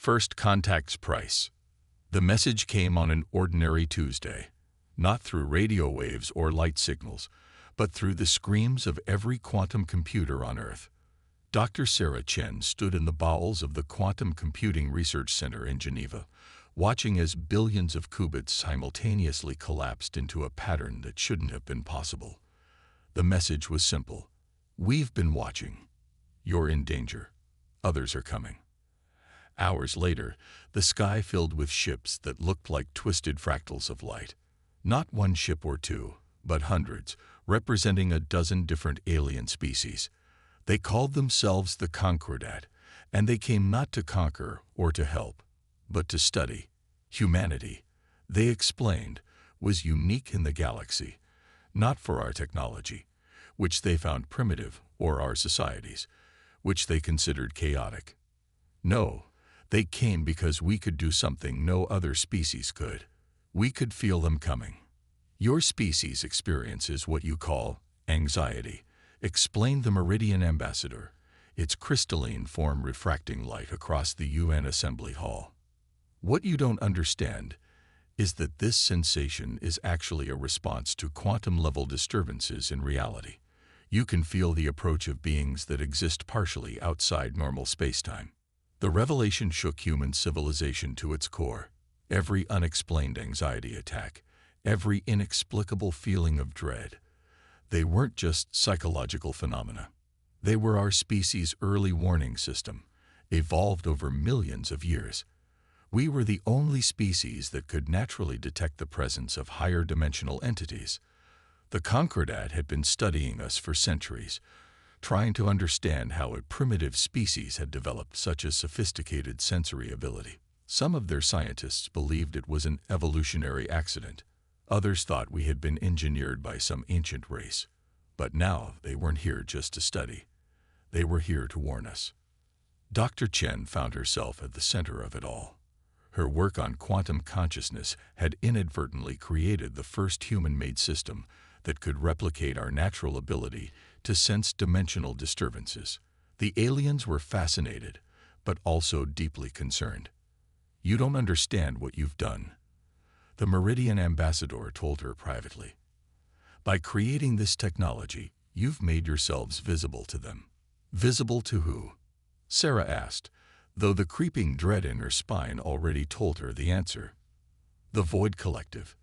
First contact's price. The message came on an ordinary Tuesday, not through radio waves or light signals, but through the screams of every quantum computer on Earth. Dr. Sarah Chen stood in the bowels of the Quantum Computing Research Center in Geneva, watching as billions of qubits simultaneously collapsed into a pattern that shouldn't have been possible. The message was simple. We've been watching. You're in danger. Others are coming. Hours later, the sky filled with ships that looked like twisted fractals of light. Not one ship or two, but hundreds, representing a dozen different alien species. They called themselves the Concordat, and they came not to conquer or to help, but to study. Humanity, they explained, was unique in the galaxy, not for our technology, which they found primitive, or our societies, which they considered chaotic. No, they came because we could do something no other species could. We could feel them coming. Your species experiences what you call anxiety, explained the Meridian ambassador, its crystalline form refracting light across the UN Assembly Hall. What you don't understand is that this sensation is actually a response to quantum-level disturbances in reality. You can feel the approach of beings that exist partially outside normal space-time. The revelation shook human civilization to its core. Every unexplained anxiety attack, every inexplicable feeling of dread. They weren't just psychological phenomena. They were our species' early warning system, evolved over millions of years. We were the only species that could naturally detect the presence of higher dimensional entities. The Concordat had been studying us for centuries, trying to understand how a primitive species had developed such a sophisticated sensory ability. Some of their scientists believed it was an evolutionary accident. Others thought we had been engineered by some ancient race. But now they weren't here just to study. They were here to warn us. Dr. Chen found herself at the center of it all. Her work on quantum consciousness had inadvertently created the first human-made system that could replicate our natural ability to sense dimensional disturbances. The aliens were fascinated, but also deeply concerned. You don't understand what you've done, the Meridian ambassador told her privately. By creating this technology, you've made yourselves visible to them. Visible to who? Sarah asked, though the creeping dread in her spine already told her the answer. The Void Collective.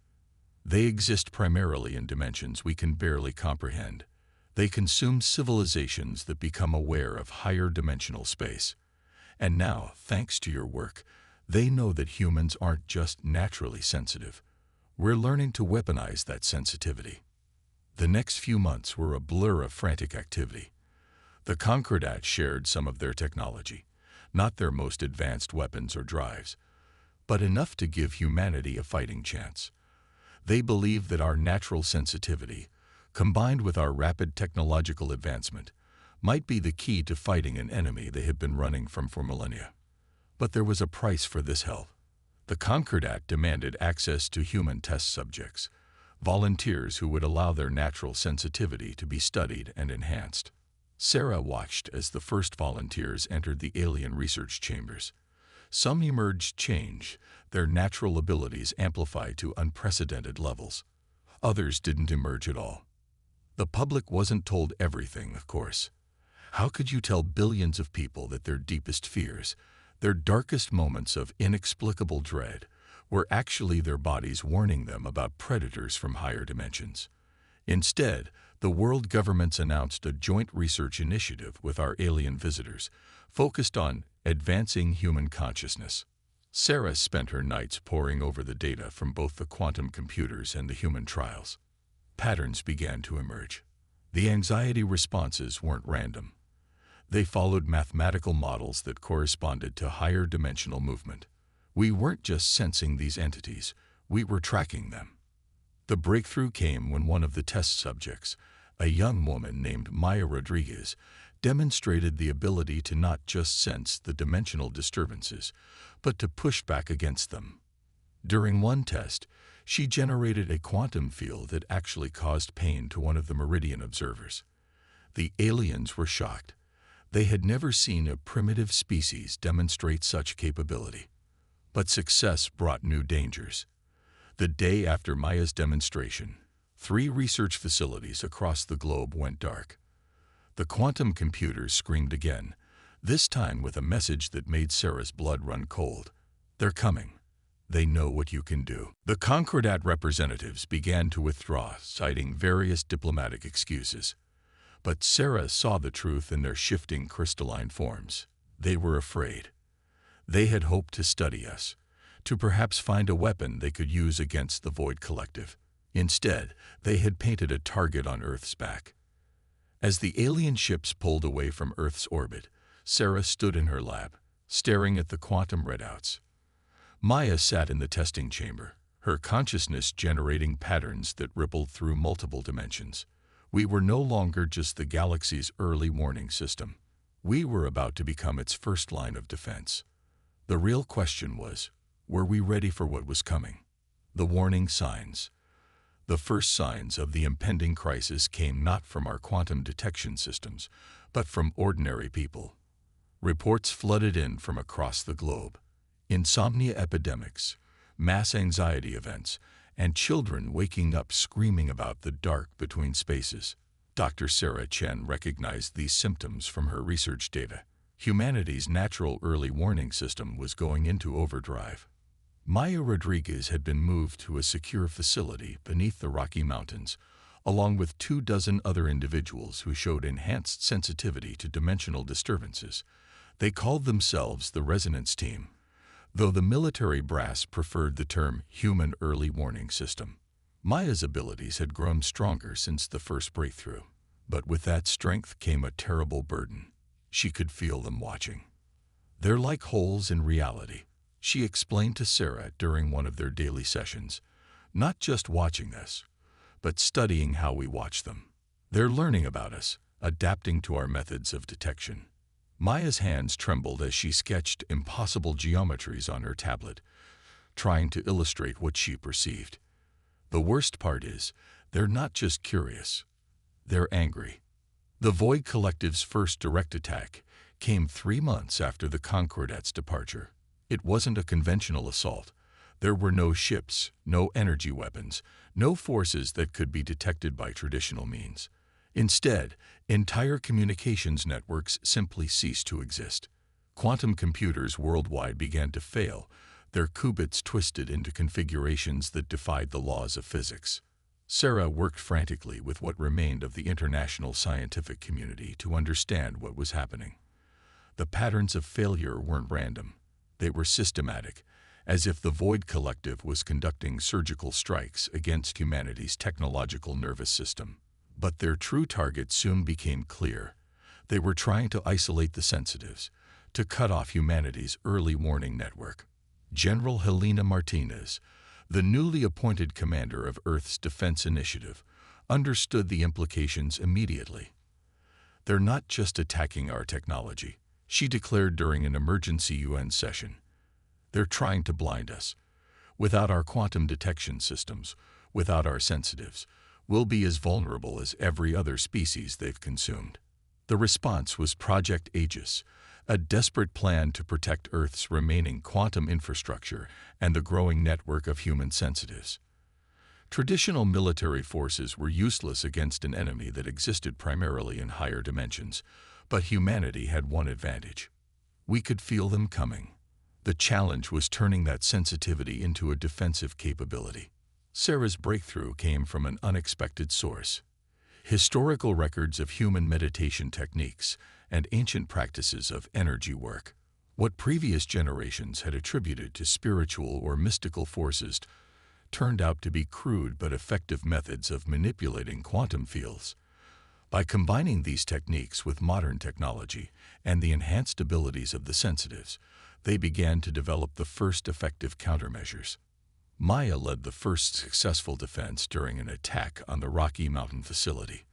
They exist primarily in dimensions we can barely comprehend. They consume civilizations that become aware of higher dimensional space. And now, thanks to your work, they know that humans aren't just naturally sensitive. We're learning to weaponize that sensitivity. The next few months were a blur of frantic activity. The Concordat shared some of their technology, not their most advanced weapons or drives, but enough to give humanity a fighting chance. They believed that our natural sensitivity, combined with our rapid technological advancement, might be the key to fighting an enemy they had been running from for millennia. But there was a price for this help. The Concordat demanded access to human test subjects, volunteers who would allow their natural sensitivity to be studied and enhanced. Sarah watched as the first volunteers entered the alien research chambers. Some emerged changed, their natural abilities amplified to unprecedented levels. Others didn't emerge at all. The public wasn't told everything, of course. How could you tell billions of people that their deepest fears, their darkest moments of inexplicable dread, were actually their bodies warning them about predators from higher dimensions? Instead, the world governments announced a joint research initiative with our alien visitors, focused on advancing human consciousness. Sarah spent her nights poring over the data from both the quantum computers and the human trials. Patterns began to emerge. The anxiety responses weren't random. They followed mathematical models that corresponded to higher dimensional movement. We weren't just sensing these entities, we were tracking them. The breakthrough came when one of the test subjects, a young woman named Maya Rodriguez, demonstrated the ability to not just sense the dimensional disturbances, but to push back against them. During one test, she generated a quantum field that actually caused pain to one of the Meridian observers. The aliens were shocked. They had never seen a primitive species demonstrate such capability. But success brought new dangers. The day after Maya's demonstration, 3 research facilities across the globe went dark. The quantum computers screamed again, this time with a message that made Sarah's blood run cold. They're coming. They know what you can do. The Concordat representatives began to withdraw, citing various diplomatic excuses. But Sarah saw the truth in their shifting crystalline forms. They were afraid. They had hoped to study us, to perhaps find a weapon they could use against the Void Collective. Instead, they had painted a target on Earth's back. As the alien ships pulled away from Earth's orbit, Sarah stood in her lab, staring at the quantum readouts. Maya sat in the testing chamber, her consciousness generating patterns that rippled through multiple dimensions. We were no longer just the galaxy's early warning system. We were about to become its first line of defense. The real question was, were we ready for what was coming? The warning signs. The first signs of the impending crisis came not from our quantum detection systems, but from ordinary people. Reports flooded in from across the globe. Insomnia epidemics, mass anxiety events, and children waking up screaming about the dark between spaces. Dr. Sarah Chen recognized these symptoms from her research data. Humanity's natural early warning system was going into overdrive. Maya Rodriguez had been moved to a secure facility beneath the Rocky Mountains, along with 24 other individuals who showed enhanced sensitivity to dimensional disturbances. They called themselves the Resonance Team, though the military brass preferred the term Human Early Warning System. Maya's abilities had grown stronger since the first breakthrough, but with that strength came a terrible burden. She could feel them watching. They're like holes in reality, she explained to Sarah during one of their daily sessions. Not just watching us, but studying how we watch them. They're learning about us, adapting to our methods of detection. Maya's hands trembled as she sketched impossible geometries on her tablet, trying to illustrate what she perceived. The worst part is, they're not just curious. They're angry. The Void Collective's first direct attack came 3 months after the Concordat's departure. It wasn't a conventional assault. There were no ships, no energy weapons, no forces that could be detected by traditional means. Instead, entire communications networks simply ceased to exist. Quantum computers worldwide began to fail, their qubits twisted into configurations that defied the laws of physics. Sarah worked frantically with what remained of the international scientific community to understand what was happening. The patterns of failure weren't random. They were systematic, as if the Void Collective was conducting surgical strikes against humanity's technological nervous system. But their true target soon became clear. They were trying to isolate the sensitives, to cut off humanity's early warning network. General Helena Martinez, the newly appointed commander of Earth's Defense Initiative, understood the implications immediately. They're not just attacking our technology, she declared during an emergency UN session. They're trying to blind us. Without our quantum detection systems, without our sensitives, we'll be as vulnerable as every other species they've consumed. The response was Project Aegis, a desperate plan to protect Earth's remaining quantum infrastructure and the growing network of human sensitives. Traditional military forces were useless against an enemy that existed primarily in higher dimensions, but humanity had one advantage. We could feel them coming. The challenge was turning that sensitivity into a defensive capability. Sarah's breakthrough came from an unexpected source. Historical records of human meditation techniques and ancient practices of energy work. What previous generations had attributed to spiritual or mystical forces turned out to be crude but effective methods of manipulating quantum fields. By combining these techniques with modern technology and the enhanced abilities of the sensitives, they began to develop the first effective countermeasures. Maya led the first successful defense during an attack on the Rocky Mountain facility.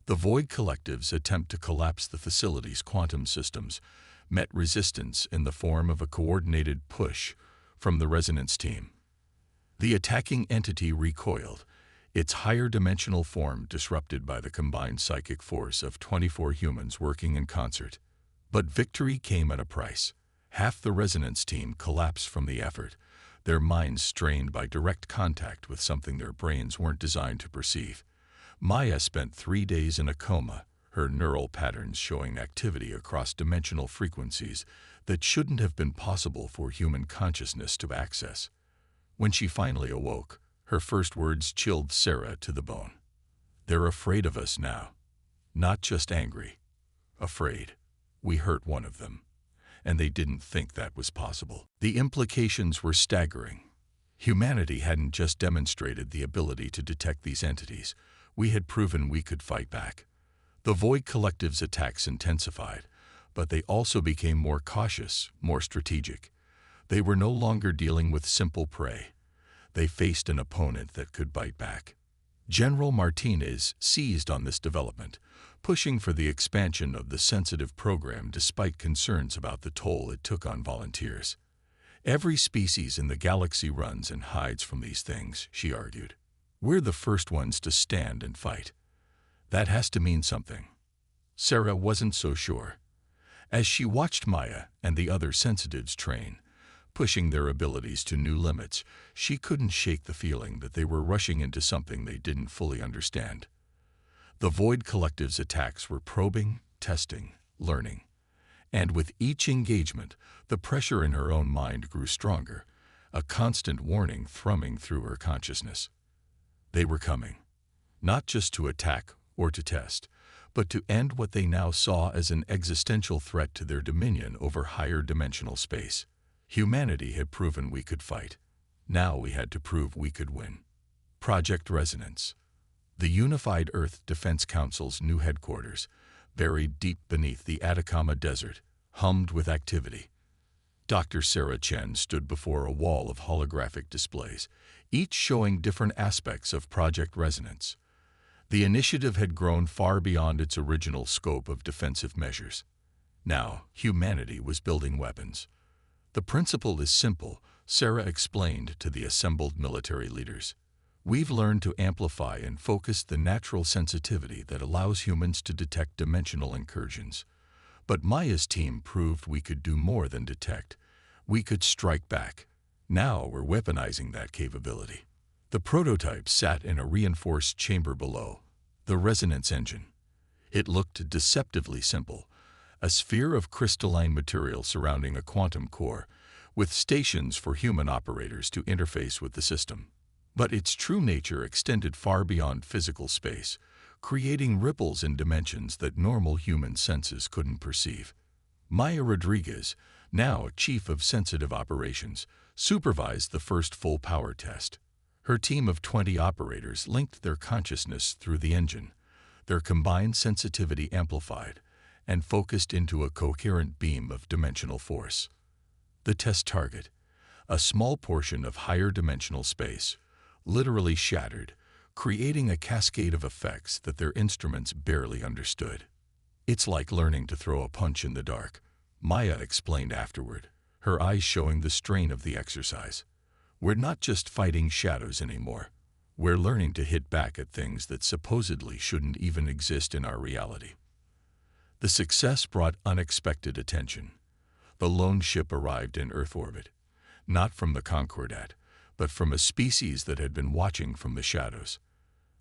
The Void Collective's attempt to collapse the facility's quantum systems met resistance in the form of a coordinated push from the Resonance Team. The attacking entity recoiled, its higher dimensional form disrupted by the combined psychic force of 24 humans working in concert. But victory came at a price. Half the resonance team collapsed from the effort, their minds strained by direct contact with something their brains weren't designed to perceive. Maya spent 3 days in a coma, her neural patterns showing activity across dimensional frequencies that shouldn't have been possible for human consciousness to access. When she finally awoke, her first words chilled Sarah to the bone. "They're afraid of us now. Not just angry. Afraid. We hurt one of them. And they didn't think that was possible." The implications were staggering. Humanity hadn't just demonstrated the ability to detect these entities, we had proven we could fight back. The Void Collective's attacks intensified, but they also became more cautious, more strategic. They were no longer dealing with simple prey. They faced an opponent that could bite back. General Martinez seized on this development, pushing for the expansion of the sensitive program despite concerns about the toll it took on volunteers. "Every species in the galaxy runs and hides from these things," she argued. "We're the first ones to stand and fight. That has to mean something." Sarah wasn't so sure. As she watched Maya and the other sensitives train, pushing their abilities to new limits, she couldn't shake the feeling that they were rushing into something they didn't fully understand. The Void Collective's attacks were probing, testing, learning. And with each engagement, the pressure in her own mind grew stronger, a constant warning thrumming through her consciousness. They were coming, not just to attack or to test, but to end what they now saw as an existential threat to their dominion over higher dimensional space. Humanity had proven we could fight. Now we had to prove we could win. Project Resonance. The Unified Earth Defense Council's new headquarters, buried deep beneath the Atacama Desert, hummed with activity. Dr. Sarah Chen stood before a wall of holographic displays, each showing different aspects of Project Resonance. The initiative had grown far beyond its original scope of defensive measures. Now, humanity was building weapons. "The principle is simple," Sarah explained to the assembled military leaders. "We've learned to amplify and focus the natural sensitivity that allows humans to detect dimensional incursions. But Maya's team proved we could do more than detect. We could strike back. Now we're weaponizing that capability." The prototype sat in a reinforced chamber below, the resonance engine. It looked deceptively simple, a sphere of crystalline material surrounding a quantum core, with stations for human operators to interface with the system. But its true nature extended far beyond physical space, creating ripples in dimensions that normal human senses couldn't perceive. Maya Rodriguez, now Chief of Sensitive Operations, supervised the first full power test. Her team of 20 operators linked their consciousness through the engine, their combined sensitivity amplified, and focused into a coherent beam of dimensional force. The test target, a small portion of higher dimensional space, literally shattered, creating a cascade of effects that their instruments barely understood. "It's like learning to throw a punch in the dark," Maya explained afterward, her eyes showing the strain of the exercise. "We're not just fighting shadows anymore. We're learning to hit back at things that supposedly shouldn't even exist in our reality." The success brought unexpected attention. The lone ship arrived in Earth orbit, not from the Concordat, but from a species that had been watching from the shadows.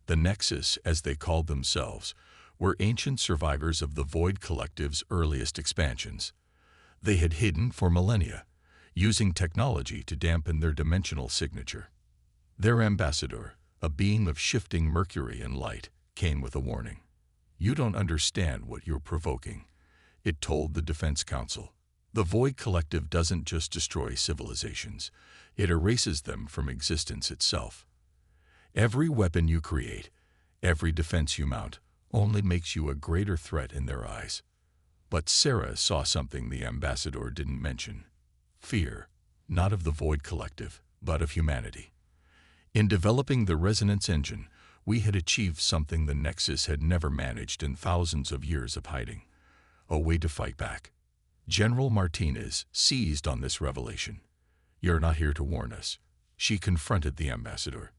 The Nexus, as they called themselves, were ancient survivors of the Void Collective's earliest expansions. They had hidden for millennia, using technology to dampen their dimensional signature. Their ambassador, a being of shifting mercury and light, came with a warning. "You don't understand what you're provoking," it told the Defense Council. "The Void Collective doesn't just destroy civilizations, it erases them from existence itself. Every weapon you create, every defense you mount, only makes you a greater threat in their eyes." But Sarah saw something the ambassador didn't mention. Fear, not of the Void Collective, but of humanity. In developing the resonance engine, we had achieved something the Nexus had never managed in thousands of years of hiding. A way to fight back. General Martinez seized on this revelation. "You're not here to warn us," she confronted the ambassador.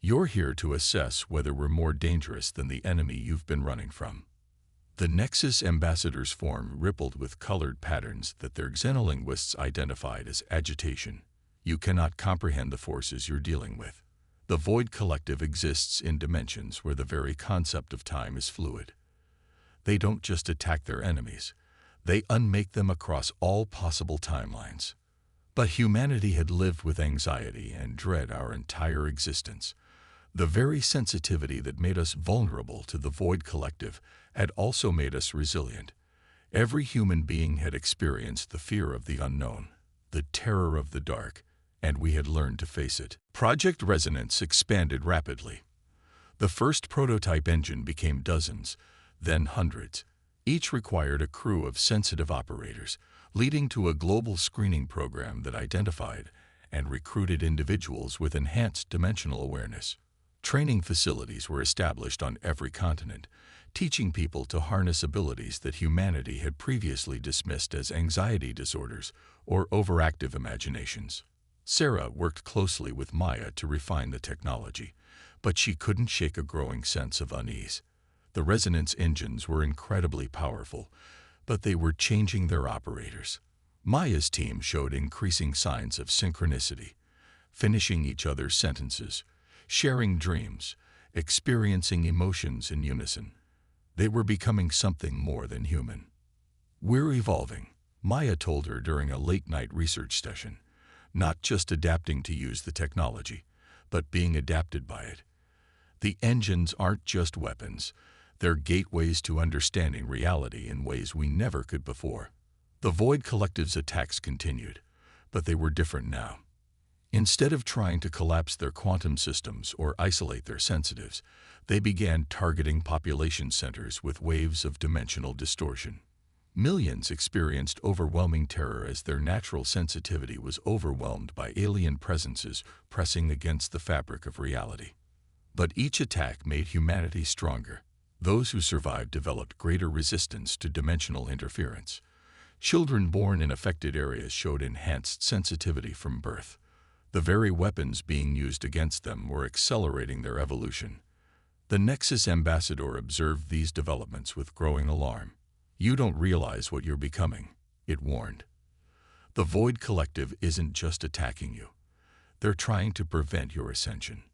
"You're here to assess whether we're more dangerous than the enemy you've been running from." The Nexus ambassador's form rippled with colored patterns that their xenolinguists identified as agitation. You cannot comprehend the forces you're dealing with. The Void Collective exists in dimensions where the very concept of time is fluid. They don't just attack their enemies, they unmake them across all possible timelines. But humanity had lived with anxiety and dread our entire existence. The very sensitivity that made us vulnerable to the Void Collective had also made us resilient. Every human being had experienced the fear of the unknown, the terror of the dark, and we had learned to face it. Project Resonance expanded rapidly. The first prototype engine became dozens, then hundreds. Each required a crew of sensitive operators, leading to a global screening program that identified and recruited individuals with enhanced dimensional awareness. Training facilities were established on every continent, teaching people to harness abilities that humanity had previously dismissed as anxiety disorders or overactive imaginations. Sarah worked closely with Maya to refine the technology, but she couldn't shake a growing sense of unease. The resonance engines were incredibly powerful, but they were changing their operators. Maya's team showed increasing signs of synchronicity, finishing each other's sentences, sharing dreams, experiencing emotions in unison. They were becoming something more than human. "We're evolving," Maya told her during a late-night research session, "not just adapting to use the technology, but being adapted by it. The engines aren't just weapons, they're gateways to understanding reality in ways we never could before." The Void Collective's attacks continued, but they were different now. Instead of trying to collapse their quantum systems or isolate their sensitives, they began targeting population centers with waves of dimensional distortion. Millions experienced overwhelming terror as their natural sensitivity was overwhelmed by alien presences pressing against the fabric of reality. But each attack made humanity stronger. Those who survived developed greater resistance to dimensional interference. Children born in affected areas showed enhanced sensitivity from birth. The very weapons being used against them were accelerating their evolution. The Nexus ambassador observed these developments with growing alarm. "You don't realize what you're becoming," it warned. "The Void Collective isn't just attacking you. They're trying to prevent your ascension."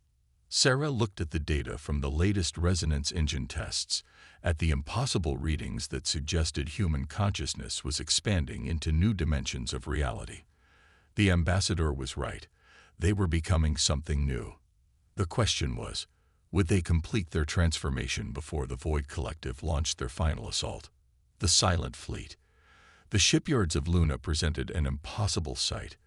Sarah looked at the data from the latest resonance engine tests, at the impossible readings that suggested human consciousness was expanding into new dimensions of reality. The ambassador was right. They were becoming something new. The question was, would they complete their transformation before the Void Collective launched their final assault? The Silent Fleet. The shipyards of Luna presented an impossible sight.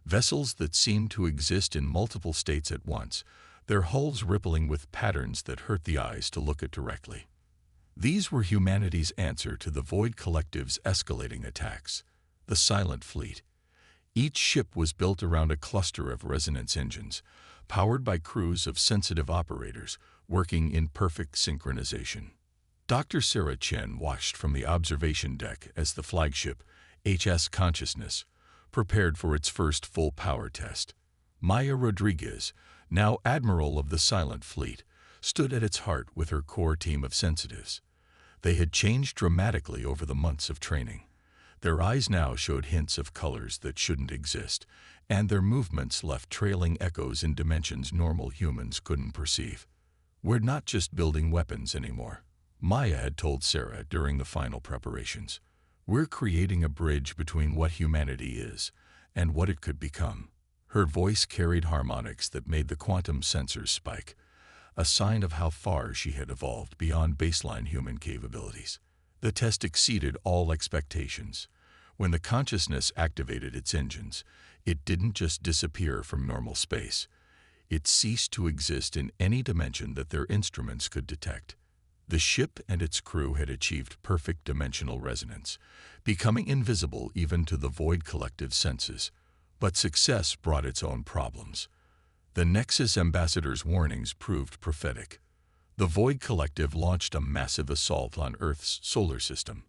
Vessels that seemed to exist in multiple states at once, their hulls rippling with patterns that hurt the eyes to look at directly. These were humanity's answer to the Void Collective's escalating attacks. The Silent Fleet. Each ship was built around a cluster of resonance engines, powered by crews of sensitive operators working in perfect synchronization. Dr. Sarah Chen watched from the observation deck as the flagship, HS Consciousness, prepared for its first full power test. Maya Rodriguez, now Admiral of the Silent Fleet, stood at its heart with her core team of sensitives. They had changed dramatically over the months of training. Their eyes now showed hints of colors that shouldn't exist, and their movements left trailing echoes in dimensions normal humans couldn't perceive. "We're not just building weapons anymore," Maya had told Sarah during the final preparations. "We're creating a bridge between what humanity is and what it could become." Her voice carried harmonics that made the quantum sensors spike, a sign of how far she had evolved beyond baseline human capabilities. The test exceeded all expectations. When the consciousness activated its engines, it didn't just disappear from normal space. It ceased to exist in any dimension that their instruments could detect. The ship and its crew had achieved perfect dimensional resonance, becoming invisible even to the Void Collective senses. But success brought its own problems. The Nexus ambassador's warnings proved prophetic. The Void Collective launched a massive assault on Earth's solar system,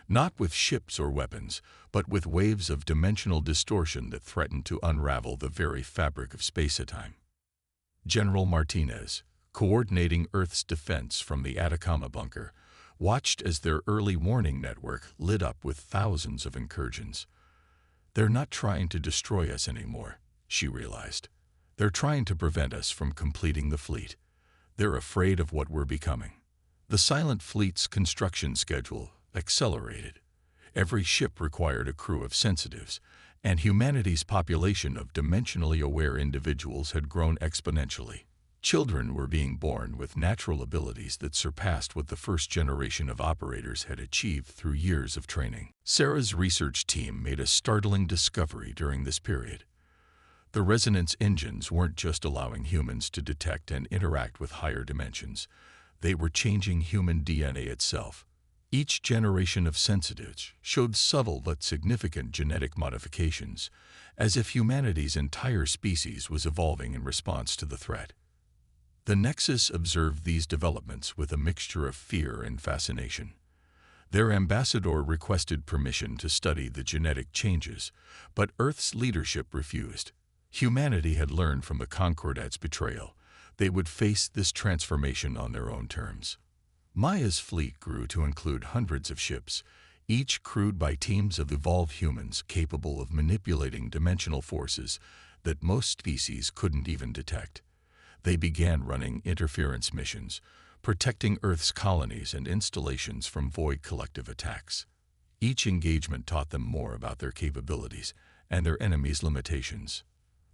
not with ships or weapons, but with waves of dimensional distortion that threatened to unravel the very fabric of space-time. General Martinez, coordinating Earth's defense from the Atacama bunker, watched as their early warning network lit up with thousands of incursions. "They're not trying to destroy us anymore," she realized. "They're trying to prevent us from completing the fleet. They're afraid of what we're becoming." The Silent Fleet's construction schedule accelerated. Every ship required a crew of sensitives, and humanity's population of dimensionally aware individuals had grown exponentially. Children were being born with natural abilities that surpassed what the first generation of operators had achieved through years of training. Sarah's research team made a startling discovery during this period. The resonance engines weren't just allowing humans to detect and interact with higher dimensions. They were changing human DNA itself. Each generation of sensitives showed subtle but significant genetic modifications, as if humanity's entire species was evolving in response to the threat. The Nexus observed these developments with a mixture of fear and fascination. Their ambassador requested permission to study the genetic changes, but Earth's leadership refused. Humanity had learned from the Concordat's betrayal. They would face this transformation on their own terms. Maya's fleet grew to include hundreds of ships, each crewed by teams of evolved humans capable of manipulating dimensional forces that most species couldn't even detect. They began running interference missions, protecting Earth's colonies and installations from Void Collective attacks. Each engagement taught them more about their capabilities and their enemies' limitations.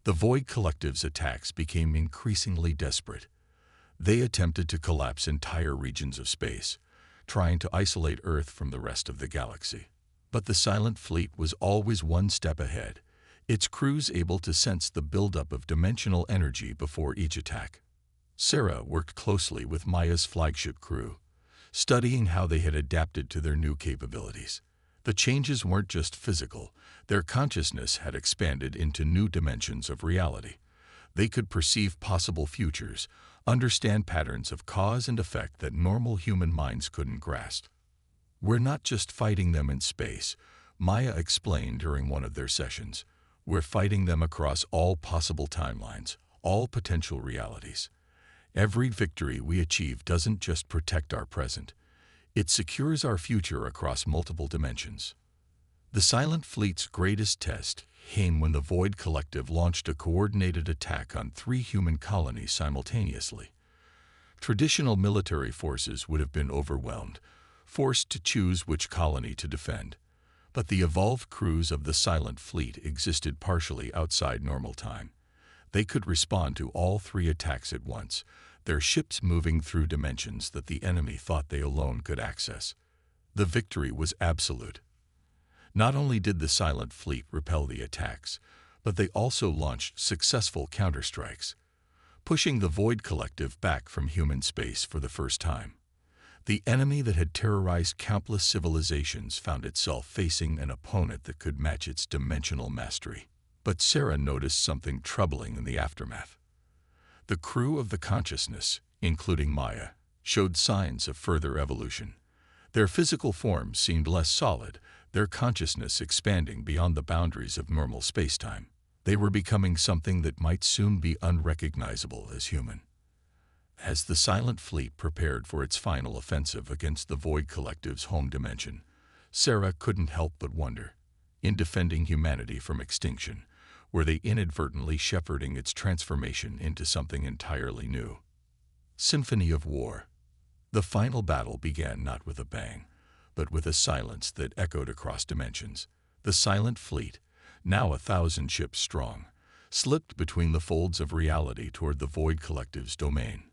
The Void Collective's attacks became increasingly desperate. They attempted to collapse entire regions of space, trying to isolate Earth from the rest of the galaxy. But the Silent Fleet was always one step ahead, its crews able to sense the buildup of dimensional energy before each attack. Sarah worked closely with Maya's flagship crew, studying how they had adapted to their new capabilities. The changes weren't just physical, their consciousness had expanded into new dimensions of reality. They could perceive possible futures, understand patterns of cause and effect that normal human minds couldn't grasp. "We're not just fighting them in space," Maya explained during one of their sessions. "We're fighting them across all possible timelines, all potential realities. Every victory we achieve doesn't just protect our present, it secures our future across multiple dimensions." The Silent Fleet's greatest test came when the Void Collective launched a coordinated attack on 3 human colonies simultaneously. Traditional military forces would have been overwhelmed, forced to choose which colony to defend. But the evolved crews of the Silent Fleet existed partially outside normal time. They could respond to all 3 attacks at once, their ships moving through dimensions that the enemy thought they alone could access. The victory was absolute. Not only did the Silent Fleet repel the attacks, but they also launched successful counterstrikes, pushing the Void Collective back from human space for the first time. The enemy that had terrorized countless civilizations found itself facing an opponent that could match its dimensional mastery. But Sarah noticed something troubling in the aftermath. The crew of the Consciousness, including Maya, showed signs of further evolution. Their physical forms seemed less solid, their consciousness expanding beyond the boundaries of normal spacetime. They were becoming something that might soon be unrecognizable as human. As the Silent Fleet prepared for its final offensive against the Void Collective's home dimension, Sarah couldn't help but wonder, in defending humanity from extinction, were they inadvertently shepherding its transformation into something entirely new? Symphony of War. The final battle began not with a bang, but with a silence that echoed across dimensions. The Silent Fleet, now 1,000 ships strong, slipped between the folds of reality toward the Void Collective's domain.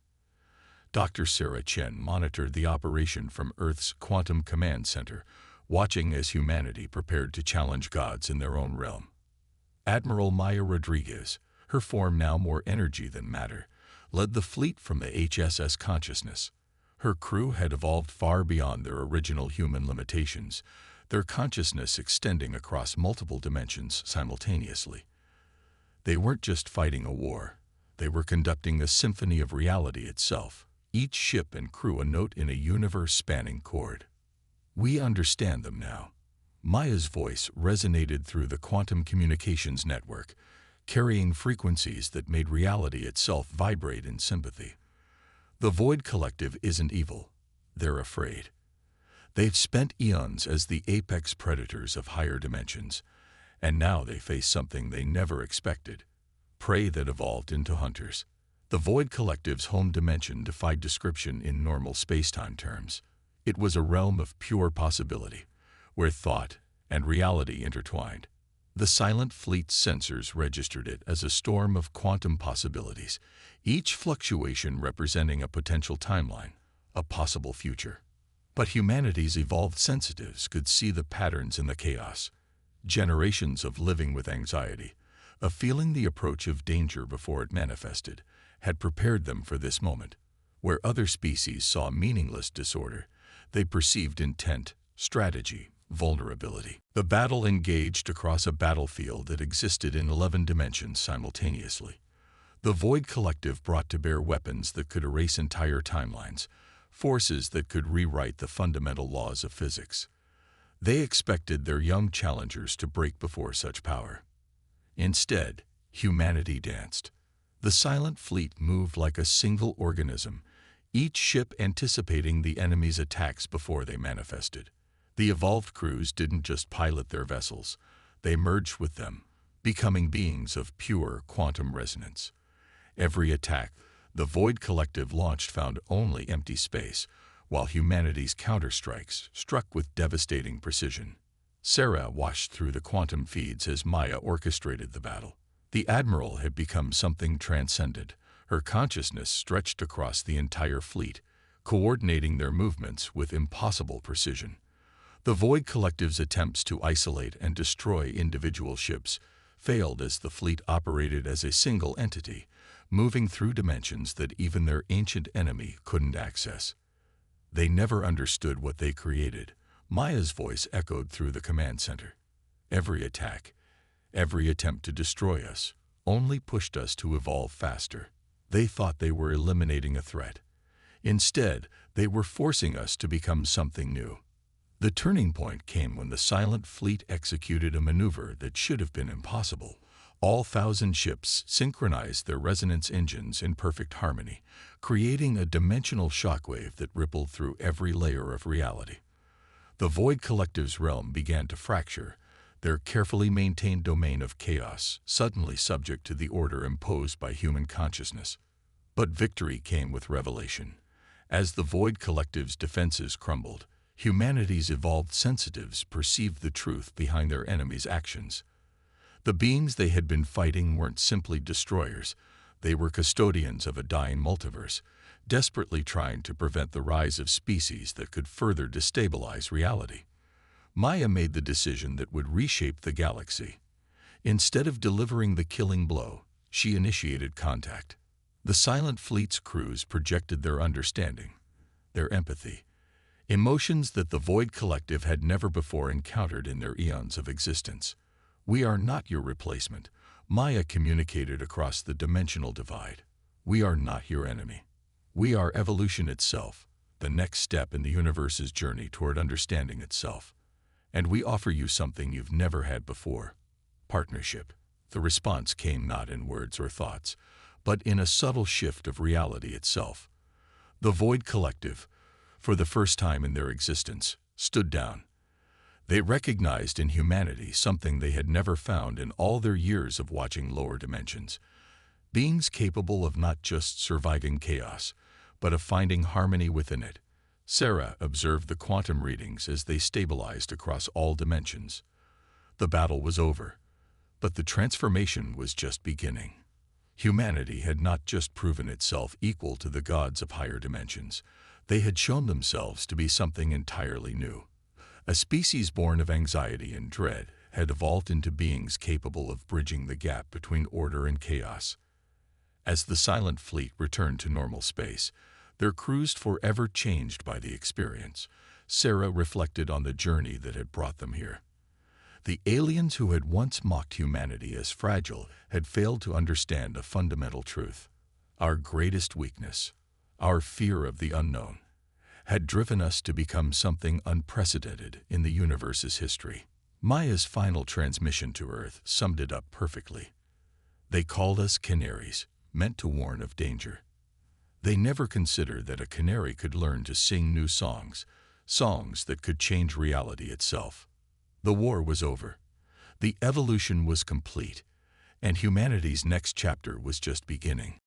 Dr. Sarah Chen monitored the operation from Earth's Quantum Command Center, watching as humanity prepared to challenge gods in their own realm. Admiral Maya Rodriguez, her form now more energy than matter, led the fleet from the HSS Consciousness. Her crew had evolved far beyond their original human limitations, their consciousness extending across multiple dimensions simultaneously. They weren't just fighting a war, they were conducting a symphony of reality itself, each ship and crew a note in a universe-spanning chord. "We understand them now." Maya's voice resonated through the quantum communications network, carrying frequencies that made reality itself vibrate in sympathy. "The Void Collective isn't evil. They're afraid. They've spent eons as the apex predators of higher dimensions, and now they face something they never expected: prey that evolved into hunters. The Void Collective's home dimension defied description in normal spacetime terms. It was a realm of pure possibility, where thought and reality intertwined. The Silent Fleet's sensors registered it as a storm of quantum possibilities, each fluctuation representing a potential timeline, a possible future. But humanity's evolved sensitives could see the patterns in the chaos. Generations of living with anxiety, of feeling the approach of danger before it manifested, had prepared them for this moment. Where other species saw meaningless disorder, they perceived intent, strategy, vulnerability. The battle engaged across a battlefield that existed in 11 dimensions simultaneously. The Void Collective brought to bear weapons that could erase entire timelines, forces that could rewrite the fundamental laws of physics. They expected their young challengers to break before such power. Instead, humanity danced. The Silent Fleet moved like a single organism, each ship anticipating the enemy's attacks before they manifested. The evolved crews didn't just pilot their vessels, they merged with them, becoming beings of pure quantum resonance. Every attack the Void Collective launched found only empty space, while humanity's counterstrikes struck with devastating precision. Sarah watched through the quantum feeds as Maya orchestrated the battle. The Admiral had become something transcendent. Her consciousness stretched across the entire fleet, coordinating their movements with impossible precision. The Void Collective's attempts to isolate and destroy individual ships failed as the fleet operated as a single entity, moving through dimensions that even their ancient enemy couldn't access. They never understood what they created. Maya's voice echoed through the command center. Every attack, every attempt to destroy us, only pushed us to evolve faster. They thought they were eliminating a threat. Instead, they were forcing us to become something new. The turning point came when the Silent Fleet executed a maneuver that should have been impossible. All 1,000 ships synchronized their resonance engines in perfect harmony, creating a dimensional shockwave that rippled through every layer of reality. The Void Collective's realm began to fracture, their carefully maintained domain of chaos suddenly subject to the order imposed by human consciousness. But victory came with revelation. As the Void Collective's defenses crumbled, humanity's evolved sensitives perceived the truth behind their enemies' actions. The beings they had been fighting weren't simply destroyers, they were custodians of a dying multiverse, desperately trying to prevent the rise of species that could further destabilize reality. Maya made the decision that would reshape the galaxy. Instead of delivering the killing blow, she initiated contact. The Silent Fleet's crews projected their understanding, their empathy, emotions that the Void Collective had never before encountered in their eons of existence. "We are not your replacement," Maya communicated across the dimensional divide. "We are not your enemy. We are evolution itself, the next step in the universe's journey toward understanding itself. And we offer you something you've never had before: partnership." The response came not in words or thoughts, but in a subtle shift of reality itself. The Void Collective, for the first time in their existence, stood down. They recognized in humanity something they had never found in all their years of watching lower dimensions: beings capable of not just surviving chaos, but of finding harmony within it. Sarah observed the quantum readings as they stabilized across all dimensions. The battle was over, but the transformation was just beginning. Humanity had not just proven itself equal to the gods of higher dimensions, they had shown themselves to be something entirely new. A species born of anxiety and dread had evolved into beings capable of bridging the gap between order and chaos. As the Silent Fleet returned to normal space, their crews forever changed by the experience, Sarah reflected on the journey that had brought them here. The aliens who had once mocked humanity as fragile had failed to understand a fundamental truth. Our greatest weakness, our fear of the unknown, had driven us to become something unprecedented in the universe's history. Maya's final transmission to Earth summed it up perfectly. They called us Canaries, meant to warn of danger. They never considered that a canary could learn to sing new songs, songs that could change reality itself. The war was over. The evolution was complete, and humanity's next chapter was just beginning.